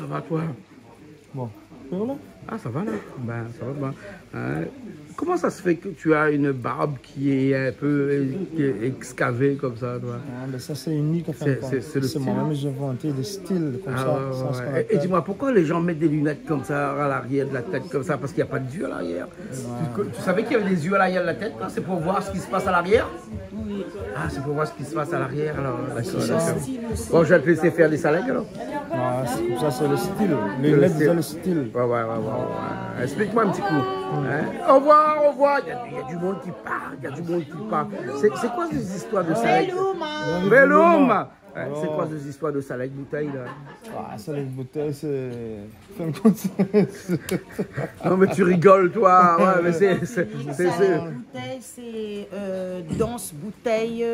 va toi? Bon. Ah, ça va là? Ben, ça va bien. Comment ça se fait que tu as une barbe qui est un peu excavée comme ça, toi? Ben ça, c'est unique. C'est moi-même, j'ai inventé des styles comme ça. Ouais. Et dis-moi, pourquoi les gens mettent des lunettes comme ça à l'arrière de la tête, comme ça? Parce qu'il n'y a pas de yeux à l'arrière. Tu savais qu'il y avait des yeux à l'arrière de la tête? C'est pour voir ce qui se passe à l'arrière? Oui. Ah, c'est pour voir ce qui se passe à l'arrière, alors. Bon, je vais te laisser faire des salades, alors. C'est comme ça, c'est le style. Les lunettes, c'est le style. Ouais. Explique-moi un petit coup. Au revoir. Il y a du monde qui part. C'est quoi ces histoires de salade? Velum. C'est quoi ces histoires de salade bouteille là? Salade bouteille, c'est. Non, mais tu rigoles, toi. Ouais, mais c'est. Bouteille, c'est danse bouteille.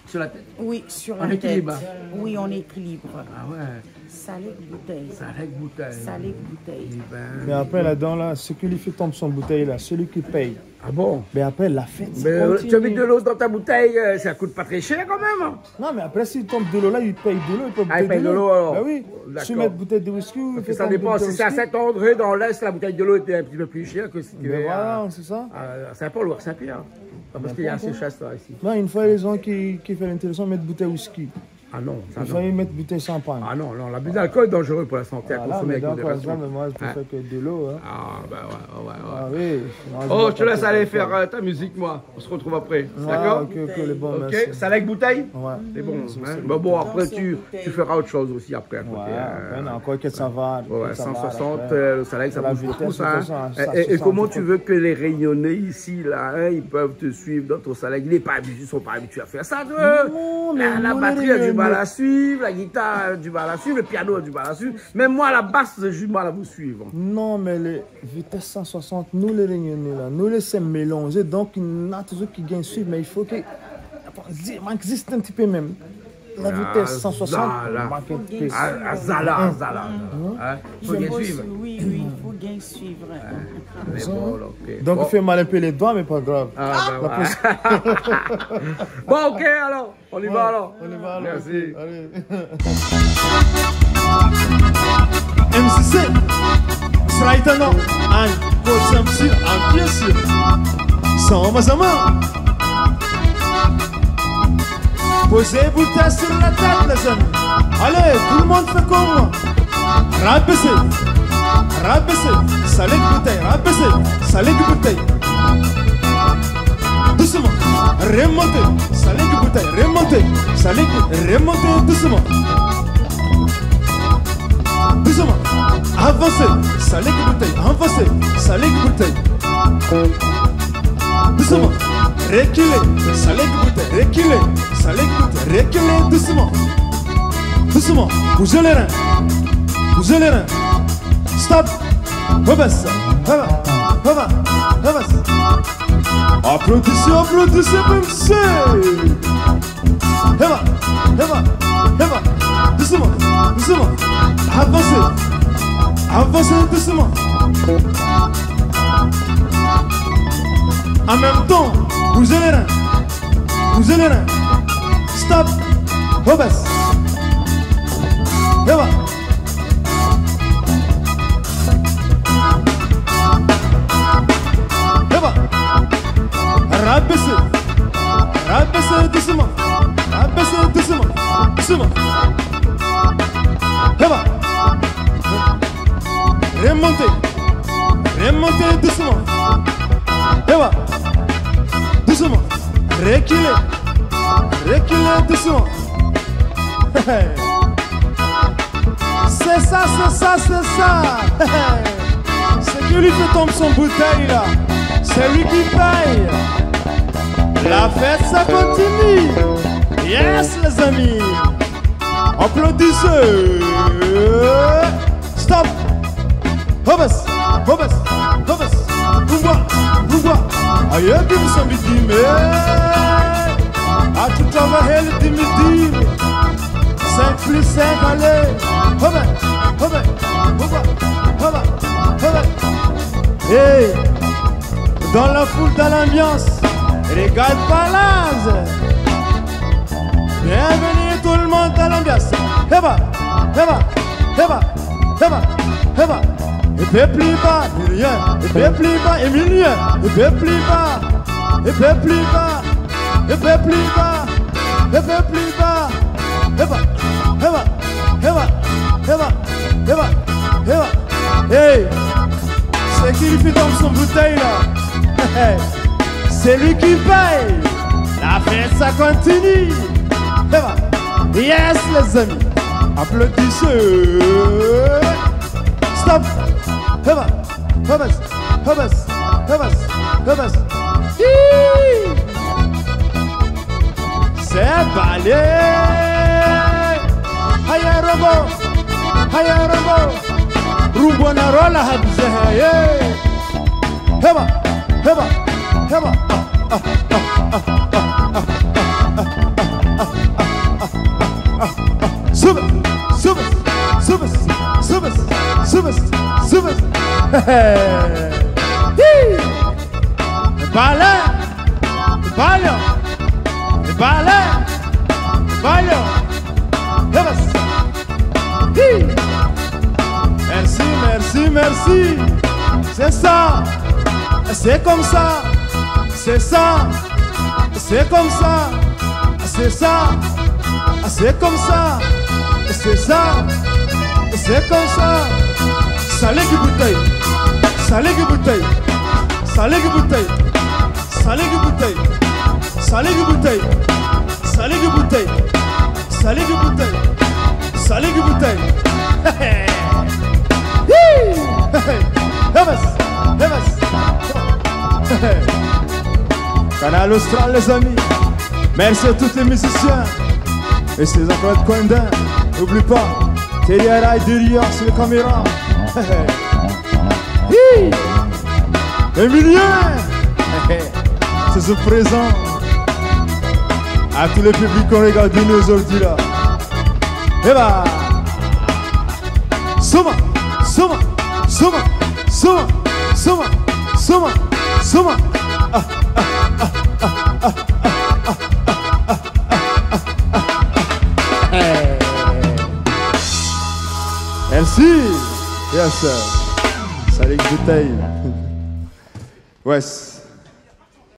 Sur la tête? Oui, sur la tête. En équilibre? Oui, en équilibre. Ah ouais. Salade bouteille. Salade bouteille. Mais après, là-dedans, là, ce qui lui fait tomber son bouteille, là, celui qui paye. Ah bon? Mais après, la fête, tu as mis de l'eau dans ta bouteille, ça coûte pas très cher quand même. Non, mais après, s'il tombe de l'eau, là, il paye de l'eau. Il paye de l'eau alors? Ben oui. Si tu mets une bouteille de whisky, parce que ça dépend. Si c'est à Saint-André, dans l'Est, la bouteille de l'eau était un petit peu plus chère que si tu veux. Voilà, c'est ça. Saint-Paul ou Saint-Pierre. Parce qu'il y a assez chasse là ici. Non, une fois, les gens qui font l'intéressant mettent bouteille whisky. Ah non, ça non. Il faut y mettre bouteille champagne. Ah non, l'abus d'alcool est dangereux pour la santé à consommer avec modération. Mais moi, je préfère que de l'eau. Hein. Ah bah ouais. Ah oui. Oh, je te laisse aller faire ta musique, moi. On se retrouve après. D'accord? Ok, les bons, ok, salade avec bouteille? Ouais. C'est bon. Bon, après, tu feras autre chose aussi après. Ouais, encore que ça va. Ouais, 160, le salade, ça bouge beaucoup, ça. Et comment tu veux que les Réunionnais ici, là, ils peuvent te suivre dans ton salade? Ils ne sont pas habitués à faire ça. La batterie a du mal à suivre, la guitare a du mal à suivre, le piano a du mal à suivre. Même moi, la basse, j'ai du mal à vous suivre. Non, mais les vitesses 160, nous les Réunionnais, là, nous laissons mélanger. Donc, il y en a toujours qui gagnent suivre, mais il faut que. Il existe un petit peu même. La vitesse 160, Zala. Il faut bien suivre. Oui, il faut bien suivre. Donc, il fait mal un peu les doigts, mais pas grave. Bon, ok, alors. On y va alors. Merci. Allez. MCC, Sraitano, and Coach MC, and bien sûr, Sama. Posez-vous sur la tête, les amis. Allez, tout le monde fait comme moi. Rabaissez, salé de bouteille, rabaissez, salé de bouteille. Doucement, remontez, salé de bouteille, remontez doucement. Doucement, avancez, salé de bouteille, avancez, salé de bouteille. Doucement, reculez, salé de bouteille, reculez. Reculez doucement. Bougez les reins. Stop. Rebaisse. Applaudissez, MC. Doucement. Avancez doucement. En même temps, bougez les reins. Stop. Rebaisse. Rabaissez doucement. Remontez doucement. Doucement. Reculez doucement. C'est ça. C'est qui lui fait tomber son bouteille là. C'est lui qui paye. La fête ça continue. Yes les amis. Applaudissez. Stop. Rebaisse. Pouvoir. Aïe, que nous sommes dîmes. À tout travailler le dîme. 5 plus 5, allez. Hey, dans la foule, dans l'ambiance, regarde Palaz. Bienvenue tout le monde dans l'ambiance. Et puis plus bas, Emilien. Et puis plus bas, Emilien. Et puis plus bas. Et puis plus bas. Et puis plus bas. Et puis plus bas. Hey, c'est qui lui fait dans son bouteille là? C'est lui qui paye. La fête ça continue. Yes les amis, applaudissez. Stop. C'est balé. Haya robo. Rubona rola habzaha. Heba. Subas. Balho. Merci. C'est ça. C'est comme ça. C'est ça. C'est comme ça. C'est ça. C'est comme ça. C'est ça. C'est comme ça. Salé qui bouteille. Canal Austral les amis. Merci à tous les musiciens. Et c'est encore de Coindin. N'oublie pas, Télé-Araï derrière sur les caméras. Emilien. C'est ce présent à tous les publics qu'on regarde nous aujourd'hui là. Et bah Soma. Merci. Yes sir. Salut bouteille. Ouais.